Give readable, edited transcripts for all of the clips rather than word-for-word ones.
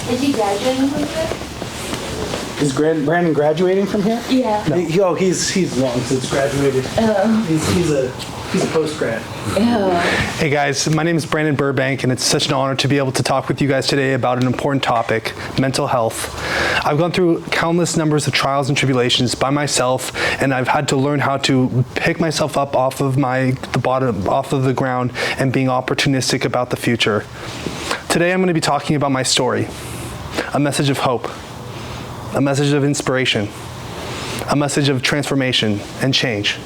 Is he graduating from here? Is Brandon graduating from here? Yeah. No. He's long since graduated. He's a post-grad. Hey guys, my name is Brandon Burbank, and it's such an honor to be able to talk with you guys today about an important topic, mental health. I've gone through countless numbers of trials and tribulations by myself, and I've had to learn how to pick myself up off of the ground and being opportunistic about the future. Today I'm going to be talking about my story, a message of hope, a message of inspiration, a message of transformation and change.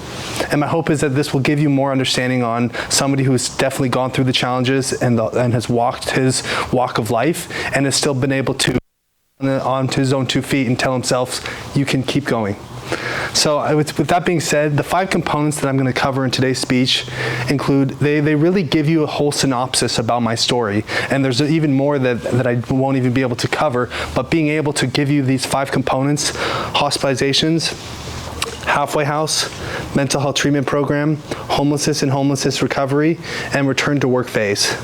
And my hope is that this will give you more understanding on somebody who's definitely gone through the challenges and has walked his walk of life and has still been able to onto his own 2 feet and tell himself, you can keep going. So with that being said, the 5 components that I'm going to cover in today's speech include, they really give you a whole synopsis about my story. And there's even more that I won't even be able to cover, but being able to give you these 5 components: hospitalizations, halfway house, mental health treatment program, homelessness and homelessness recovery, and return to work phase.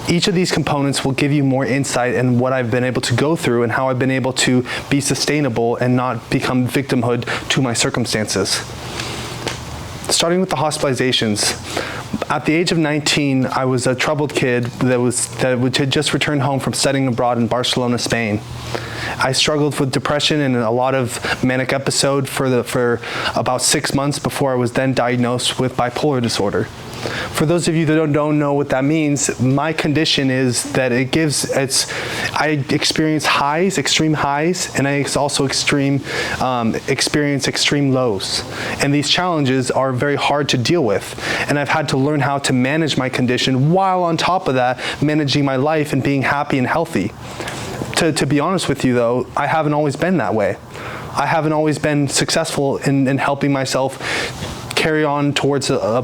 Each of these components will give you more insight in what I've been able to go through and how I've been able to be sustainable and not become victimhood to my circumstances. Starting with the hospitalizations. At the age of 19, I was a troubled kid that had just returned home from studying abroad in Barcelona, Spain. I struggled with depression and a lot of manic episode for about 6 months before I was then diagnosed with bipolar disorder. For those of you that don't know what that means, my condition is that I experience highs, extreme highs, and I also experience extreme lows. And these challenges are very hard to deal with. And I've had to learn how to manage my condition while on top of that, managing my life and being happy and healthy. To be honest with you though, I haven't always been that way. I haven't always been successful in helping myself carry on towards a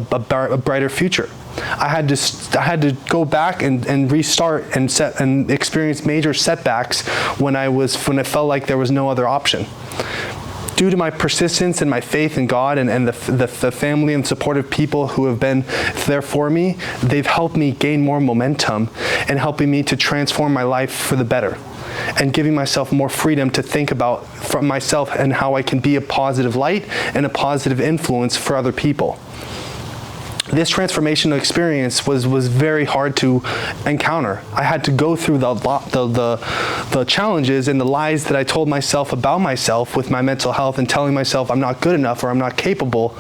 brighter future. I had to go back and restart and experience major setbacks when it felt like there was no other option. Due to my persistence and my faith in God and the family and supportive people who have been there for me, they've helped me gain more momentum and helping me to transform my life for the better, and giving myself more freedom to think about from myself and how I can be a positive light and a positive influence for other people. This transformational experience was very hard to encounter. I had to go through the challenges and the lies that I told myself about myself with my mental health and telling myself I'm not good enough or I'm not capable.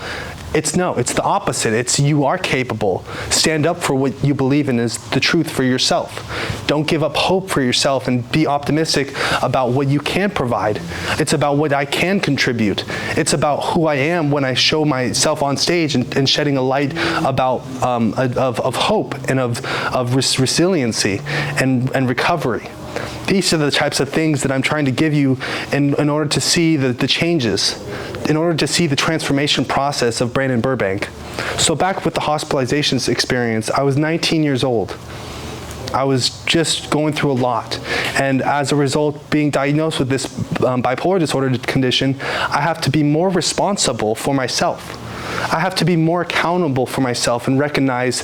It's the opposite. It's you are capable. Stand up for what you believe in is the truth for yourself. Don't give up hope for yourself and be optimistic about what you can provide. It's about what I can contribute. It's about who I am when I show myself on stage and shedding a light about of hope and of resiliency and recovery. These are the types of things that I'm trying to give you in order to see the changes, in order to see the transformation process of Brandon Burbank. So back with the hospitalizations experience, I was 19 years old. I was just going through a lot. And as a result, being diagnosed with this bipolar disorder condition, I have to be more responsible for myself. I have to be more accountable for myself and recognize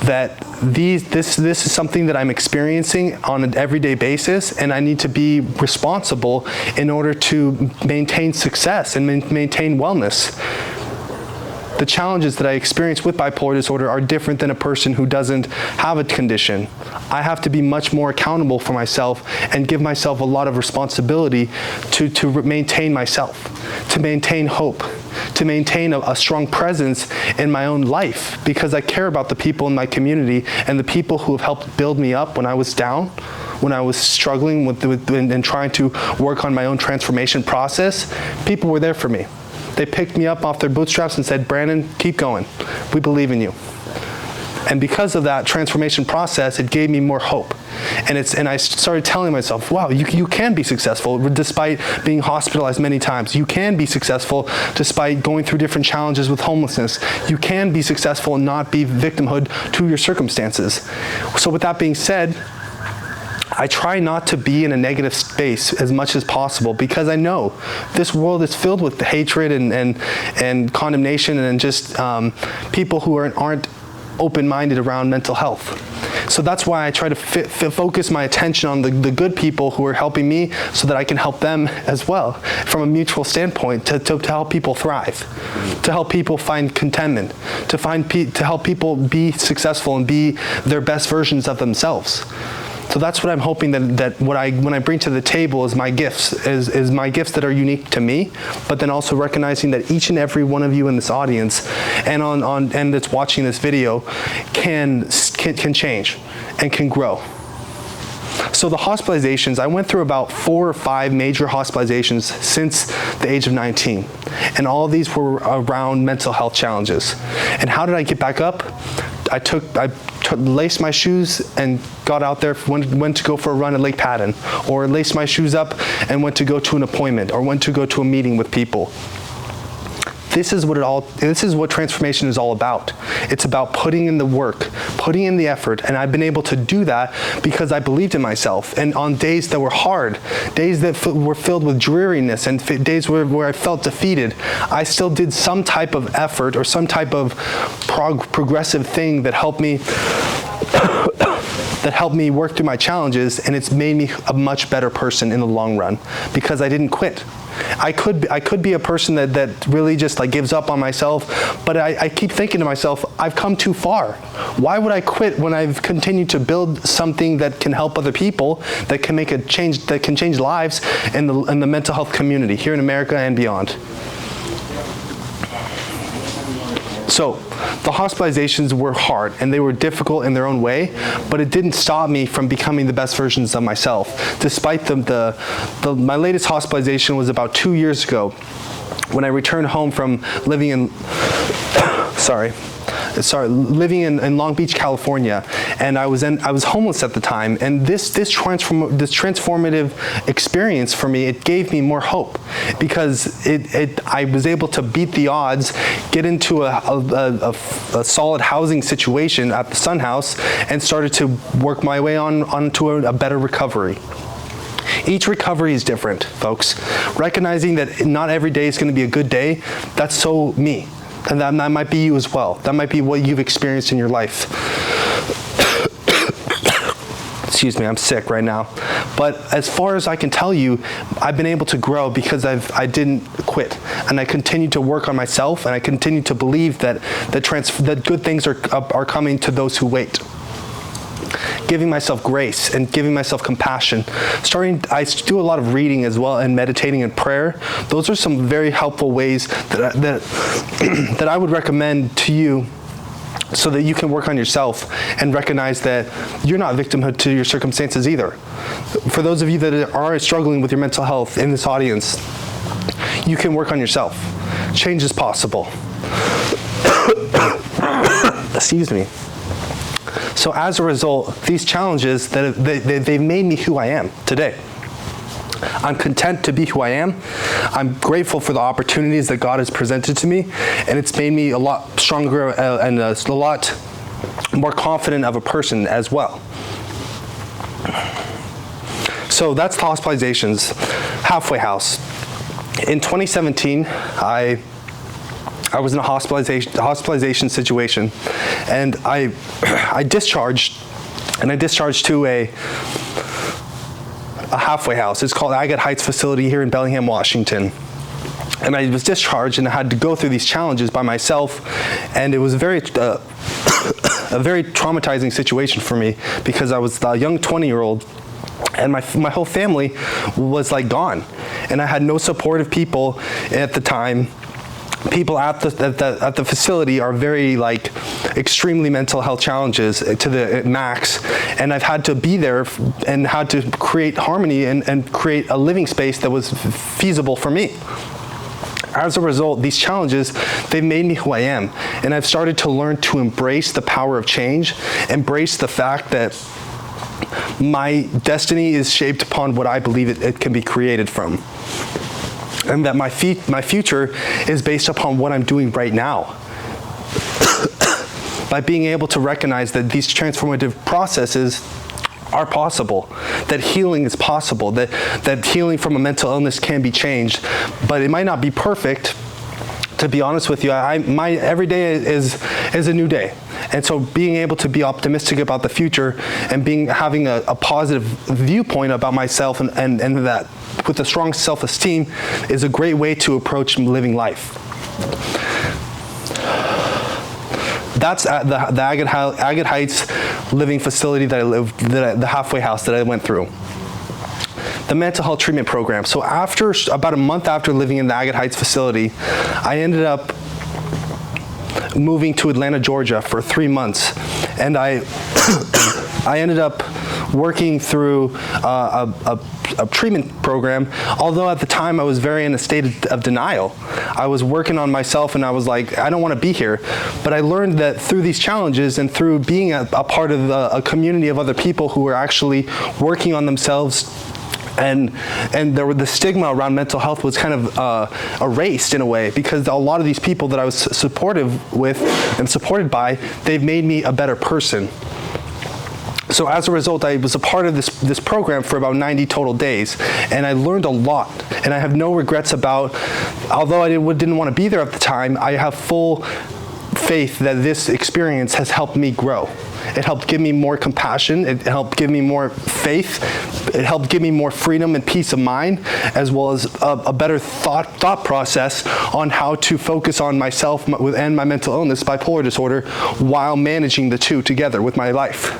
that this is something that I'm experiencing on an everyday basis, and I need to be responsible in order to maintain success and maintain wellness. The challenges that I experience with bipolar disorder are different than a person who doesn't have a condition. I have to be much more accountable for myself and give myself a lot of responsibility to maintain myself, to maintain hope, to maintain a strong presence in my own life, because I care about the people in my community and the people who have helped build me up when I was down, when I was struggling and trying to work on my own transformation process. People were there for me. They picked me up off their bootstraps and said, Brandon, keep going. We believe in you. And because of that transformation process, it gave me more hope. And I started telling myself, wow, you can be successful despite being hospitalized many times. You can be successful despite going through different challenges with homelessness. You can be successful and not be victimhood to your circumstances. So with that being said, I try not to be in a negative space as much as possible, because I know this world is filled with hatred and condemnation and just people who aren't open-minded around mental health. So that's why I try to focus my attention on the good people who are helping me so that I can help them as well from a mutual standpoint to help people thrive, to help people find contentment, to help people be successful and be their best versions of themselves. So that's what I'm hoping that when I bring to the table is my gifts, is my gifts that are unique to me, but then also recognizing that each and every one of you in this audience and that's watching this video can change and can grow. So the hospitalizations, I went through about 4 or 5 major hospitalizations since the age of 19. And all of these were around mental health challenges. And how did I get back up? I laced my shoes and got out there, went to go for a run at Lake Patton, or laced my shoes up and went to go to an appointment, or went to go to a meeting with people. This is what transformation is all about. It's about putting in the work, putting in the effort, and I've been able to do that because I believed in myself. And on days that were hard, days that were filled with dreariness, and days where I felt defeated, I still did some type of effort or some type of progressive thing that helped me work through my challenges, and it's made me a much better person in the long run because I didn't quit. I could be a person that really just like gives up on myself, but I keep thinking to myself, I've come too far. Why would I quit when I've continued to build something that can help other people, that can make a change, that can change lives in the mental health community here in America and beyond? So the hospitalizations were hard and they were difficult in their own way, but it didn't stop me from becoming the best versions of myself. Despite my latest hospitalization was about 2 years ago when I returned home from living in Long Beach, California, and I was homeless at the time. And this transformative experience for me, it gave me more hope because I was able to beat the odds, get into a solid housing situation at the Sun House, and started to work my way onto a better recovery. Each recovery is different, folks. Recognizing that not every day is going to be a good day, that's so me. And that might be you as well. That might be what you've experienced in your life. Excuse me, I'm sick right now. But as far as I can tell you, I've been able to grow because I didn't quit. And I continue to work on myself, and I continue to believe that good things are coming to those who wait. Giving myself grace and giving myself compassion. I do a lot of reading as well and meditating and prayer. Those are some very helpful ways that I would recommend to you so that you can work on yourself and recognize that you're not victimhood to your circumstances either. For those of you that are struggling with your mental health in this audience, you can work on yourself. Change is possible. Excuse me. So as a result, these challenges, they've made me who I am today. I'm content to be who I am. I'm grateful for the opportunities that God has presented to me, and it's made me a lot stronger and a lot more confident of a person as well. So that's the hospitalizations. Halfway house. In 2017, I was in a hospitalization situation, and I discharged to a halfway house. It's called Agate Heights Facility here in Bellingham, Washington. And I was discharged, and I had to go through these challenges by myself, and it was a very traumatizing situation for me because I was a young 20-year-old, and my whole family was like gone, and I had no supportive people at the time. People at the facility are very extremely mental health challenges to the max, and I've had to be there and had to create harmony and create a living space that was feasible for me. As a result, these challenges, they've made me who I am, and I've started to learn to embrace the power of change, embrace the fact that my destiny is shaped upon what I believe it can be created from. And that my future is based upon what I'm doing right now. By being able to recognize that these transformative processes are possible, that healing is possible, that healing from a mental illness can be changed, but it might not be perfect. To be honest with you, my every day is a new day. And so being able to be optimistic about the future and having a positive viewpoint about myself and that with a strong self-esteem is a great way to approach living life. That's at the Agate Heights living facility that I lived, the halfway house that I went through. The mental health treatment program. So after about a month after living in the Agate Heights facility, I ended up moving to Atlanta, Georgia for 3 months. And I ended up working through a treatment program, although at the time I was very in a state of denial. I was working on myself and I was like, I don't want to be here. But I learned that through these challenges and through being a part of a community of other people who were actually working on themselves, and the stigma around mental health was kind of erased in a way, because a lot of these people that I was supportive with and supported by, they've made me a better person. So as a result, I was a part of this program for about 90 total days, and I learned a lot, and I have no regrets about, although I didn't want to be there at the time, I have full faith that this experience has helped me grow. It helped give me more compassion, it helped give me more faith, it helped give me more freedom and peace of mind, as well as a better thought process on how to focus on myself and my mental illness, bipolar disorder, while managing the two together with my life.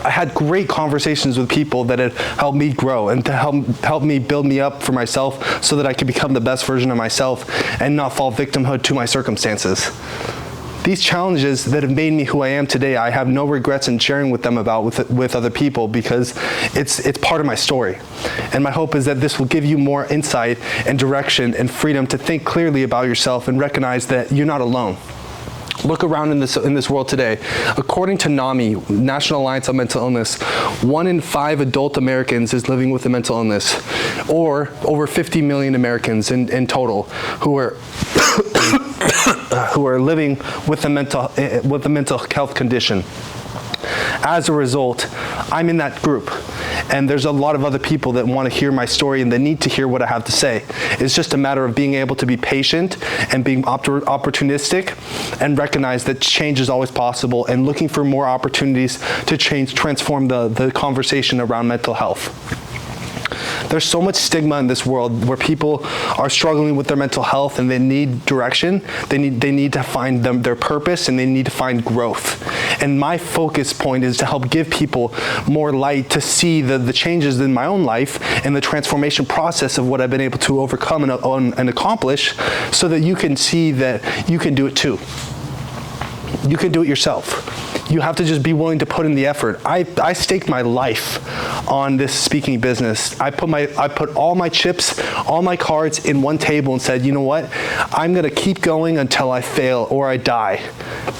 I had great conversations with people that had helped me grow and to help me build me up for myself so that I could become the best version of myself and not fall victimhood to my circumstances. These challenges that have made me who I am today, I have no regrets in sharing with them about with other people, because it's part of my story. And my hope is that this will give you more insight and direction and freedom to think clearly about yourself and recognize that you're not alone. Look around in this world today. According to NAMI, National Alliance on Mental Illness, 1 in 5 adult Americans is living with a mental illness, or over 50 million Americans in total who are who are living with a mental health condition. As a result, I'm in that group. And there's a lot of other people that want to hear my story and they need to hear what I have to say. It's just a matter of being able to be patient and being opportunistic and recognize that change is always possible and looking for more opportunities to transform the conversation around mental health. There's so much stigma in this world where people are struggling with their mental health and they need direction. They need to find their purpose, and they need to find growth. And my focus point is to help give people more light to see the changes in my own life and the transformation process of what I've been able to overcome and accomplish, so that you can see that you can do it too. You can do it yourself. You have to just be willing to put in the effort. I staked my life on this speaking business. I put all my chips, all my cards in one table and said, you know what? I'm gonna keep going until I fail or I die.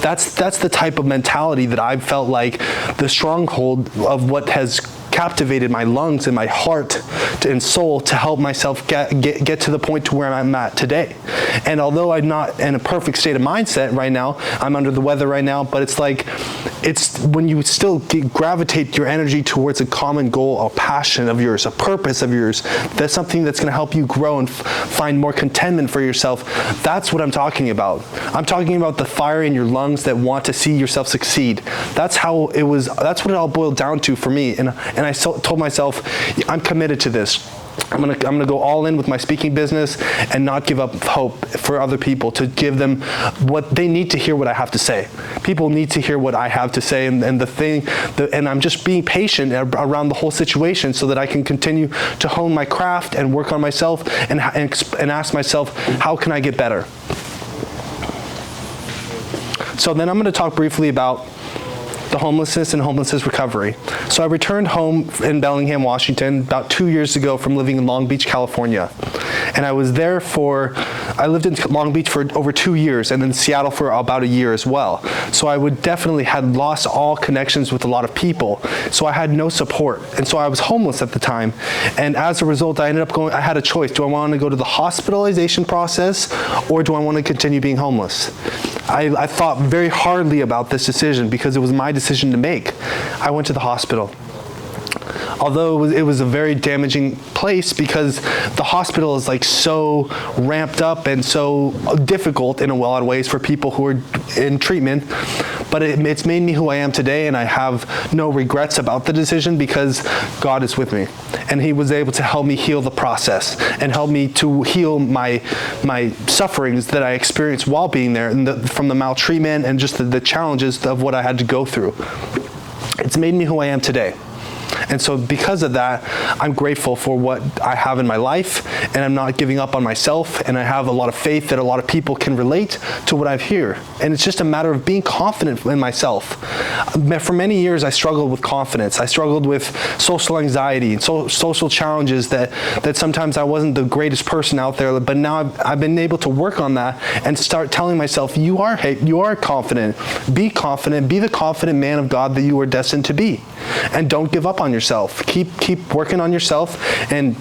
That's the type of mentality that I've felt like the stronghold of what has captivated my lungs and my heart and soul to help myself get to the point to where I'm at today. And although I'm not in a perfect state of mindset right now, I'm under the weather right now, but it's when you still gravitate your energy towards a common goal, a passion of yours, a purpose of yours, that's something that's going to help you grow and find more contentment for yourself. That's what I'm talking about. I'm talking about the fire in your lungs that want to see yourself succeed. That's what it all boiled down to for me. And I told myself, I'm committed to this. I'm gonna go all in with my speaking business and not give up hope for other people, to give them what they need to hear, what I have to say. People need to hear what I have to say, and I'm just being patient around the whole situation so that I can continue to hone my craft and work on myself and ask myself, how can I get better? So then I'm going to talk briefly about the homelessness and homelessness recovery. So I returned home in Bellingham, Washington about 2 years ago from living in Long Beach, California. And I lived in Long Beach for over 2 years, and then Seattle for about a year as well. So I had lost all connections with a lot of people. So I had no support. And so I was homeless at the time. And as a result, I had a choice. Do I want to go to the hospitalization process, or do I want to continue being homeless? I thought very hardly about this decision because it was my decision to make. I went to the hospital. although it was a very damaging place because the hospital is like so ramped up and so difficult in a lot of ways for people who are in treatment. But it's made me who I am today, and I have no regrets about the decision because God is with me. And he was able to help me heal the process and help me to heal my sufferings that I experienced while being there, and from the maltreatment and just the challenges of what I had to go through. It's made me who I am today. And so because of that, I'm grateful for what I have in my life, and I'm not giving up on myself, and I have a lot of faith that a lot of people can relate to what I've here. And it's just a matter of being confident in myself. For many years, I struggled with confidence. I struggled with social anxiety and social challenges that sometimes I wasn't the greatest person out there, but now I've been able to work on that and start telling myself, you are confident. Be confident. Be the confident man of God that you are destined to be. And don't give up on yourself. Keep working on yourself, and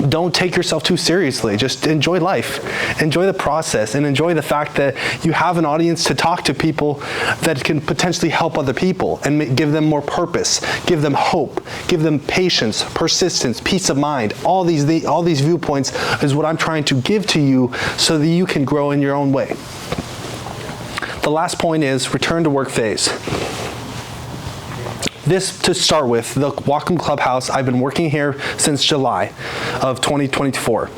don't take yourself too seriously. Just enjoy life. Enjoy the process, and enjoy the fact that you have an audience to talk to people that can potentially help other people and give them more purpose, give them hope, give them patience, persistence, peace of mind. All these viewpoints is what I'm trying to give to you so that you can grow in your own way. The last point is return to work phase. This, to start with, the Whatcom Clubhouse, I've been working here since July of 2024.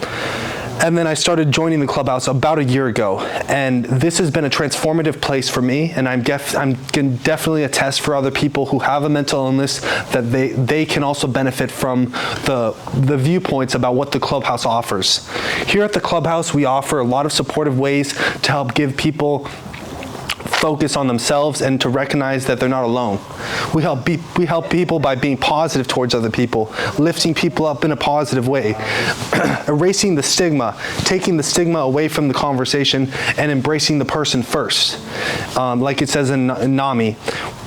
And then I started joining the Clubhouse about a year ago. And this has been a transformative place for me. And I can definitely attest for other people who have a mental illness that they can also benefit from the viewpoints about what the Clubhouse offers. Here at the Clubhouse, we offer a lot of supportive ways to help give people focus on themselves and to recognize that they're not alone. We help people by being positive towards other people, lifting people up in a positive way, erasing the stigma, taking the stigma away from the conversation and embracing the person first. Like it says in NAMI,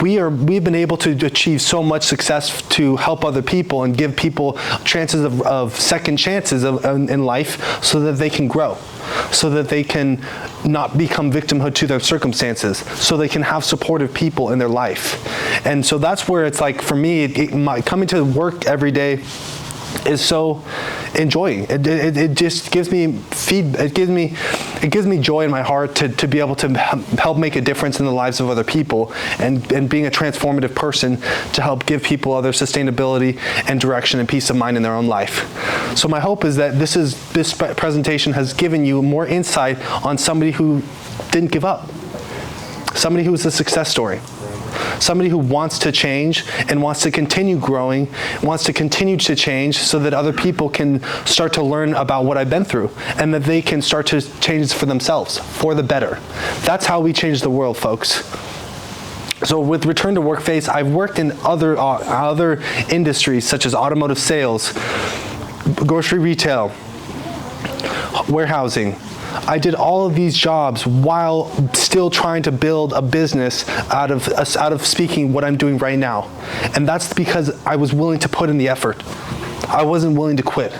we've been able to achieve so much success to help other people and give people chances of second chances in life so that they can grow, so that they can not become victimhood to their circumstances, so they can have supportive people in their life. And so that's where it's like, for me, coming to work every day is so enjoying. It just gives me it gives me joy in my heart to be able to help make a difference in the lives of other people, and being a transformative person to help give people other sustainability and direction and peace of mind in their own life. So my hope is that this presentation has given you more insight on somebody who didn't give up, somebody who is a success story. Somebody who wants to change and wants to continue growing, wants to continue to change so that other people can start to learn about what I've been through and that they can start to change for themselves, for the better. That's how we change the world, folks. So with return to work phase, I've worked in other industries such as automotive sales, grocery retail, warehousing. I did all of these jobs while still trying to build a business out of speaking what I'm doing right now. And that's because I was willing to put in the effort. I wasn't willing to quit.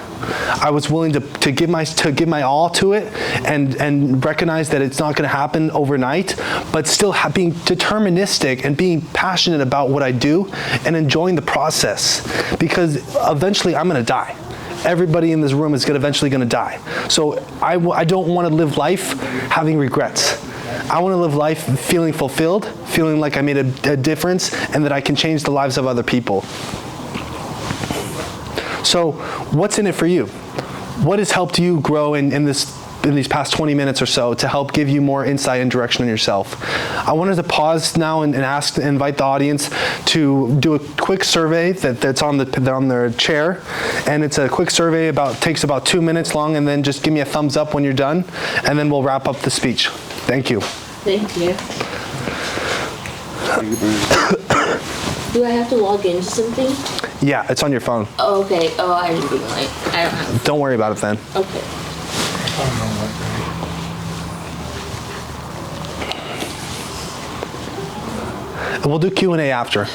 I was willing to give my all to it and recognize that it's not going to happen overnight, but still being deterministic and being passionate about what I do and enjoying the process, because eventually I'm going to die. Everybody in this room is eventually going to die. So I don't want to live life having regrets. I want to live life feeling fulfilled, feeling like I made a difference and that I can change the lives of other people. So what's in it for you? What has helped you grow in these past 20 minutes or so to help give you more insight and direction on yourself? I wanted to pause now and invite the audience to do a quick survey that's on their chair, and it's a quick survey takes about 2 minutes long, and then just give me a thumbs up when you're done, and then we'll wrap up the speech. Thank you. Thank you. Do I have to log into something? Yeah, it's on your phone. Oh, okay. Oh, I didn't I don't have. Don't worry about it then. Okay. We'll do Q&A after.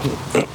Okay,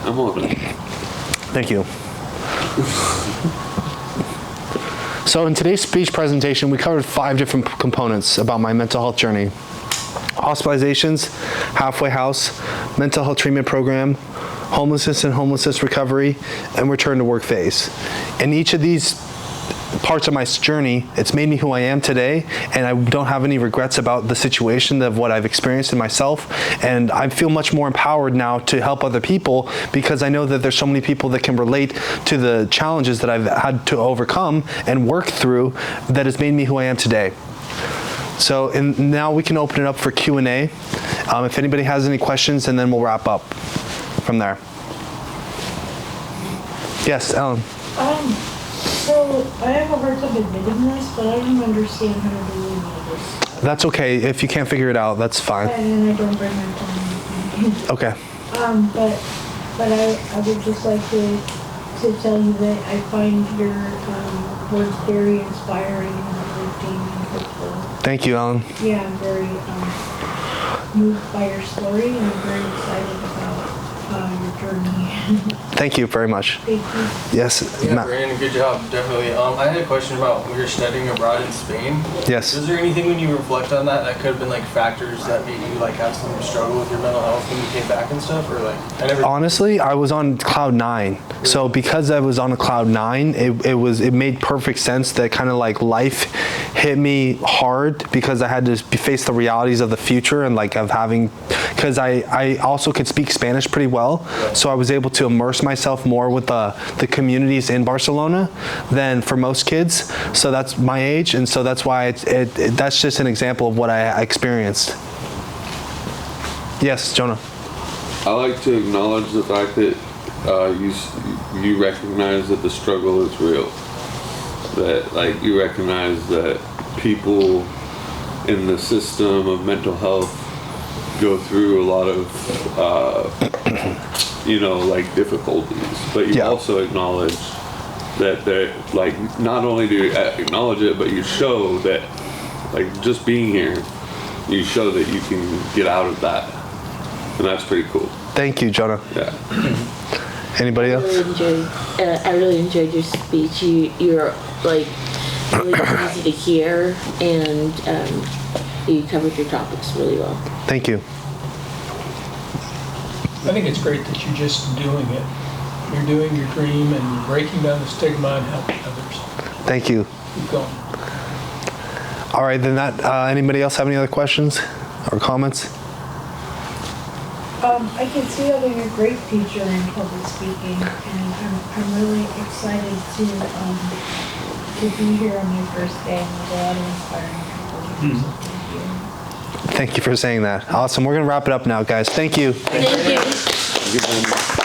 I'm holding. Thank you. So in today's speech presentation, we covered 5 different components about my mental health journey. Hospitalizations, halfway house, mental health treatment program, homelessness and homelessness recovery, and return to work phase. In each of these parts of my journey, it's made me who I am today, and I don't have any regrets about the situation of what I've experienced in myself, and I feel much more empowered now to help other people because I know that there's so many people that can relate to the challenges that I've had to overcome and work through that has made me who I am today. So now we can open it up for Q&A. If anybody has any questions, and then we'll wrap up from there. Yes, Ellen. So I have a hard time admitting this, but I don't understand how to do any of this. That's okay. If you can't figure it out, that's fine. And I don't bring my phone. Okay. But I would just like to tell you that I find your words very inspiring and uplifting and hopeful. Thank you, Ellen. Yeah, I'm very moved by your story, and I'm very excited about your journey. Thank you very much. Thank you. Yes, Yeah, Matt. Brandon, good job, definitely. I had a question about when you're studying abroad in Spain. Yes. Is there anything when you reflect on that could have been like factors that made you like have some struggle with your mental health when you came back and stuff, or like I never. Honestly, I was on cloud 9. So because I was on a cloud 9, it made perfect sense that kind of like life hit me hard because I had to face the realities of the future and like of having, because I also could speak Spanish pretty well, so I was able to immerse myself more with the communities in Barcelona than for most kids. So that's my age, and so that's why that's just an example of what I experienced. Yes, Jonah. I like to acknowledge the fact that you recognize that the struggle is real. That like you recognize that people in the system of mental health go through a lot of like difficulties, but you also acknowledge that they're like, not only do you acknowledge it, but you show that like just being here, you show that you can get out of that, and that's pretty cool. Thank you, Jonah. Yeah. Anybody else? I really enjoyed your speech. You're like really easy to hear, and you covered your topics really well. Thank you. I think it's great that you're just doing it. You're doing your dream and you're breaking down the stigma and helping others. Thank you. Keep going. All right, then anybody else have any other questions or comments? I can see that you're a great teacher in public speaking, and I'm really excited to be here on my first day and with a lot of inspiring people. So thank you. Thank you for saying that. Awesome. We're going to wrap it up now, guys. Thank you. Thank you. Good one.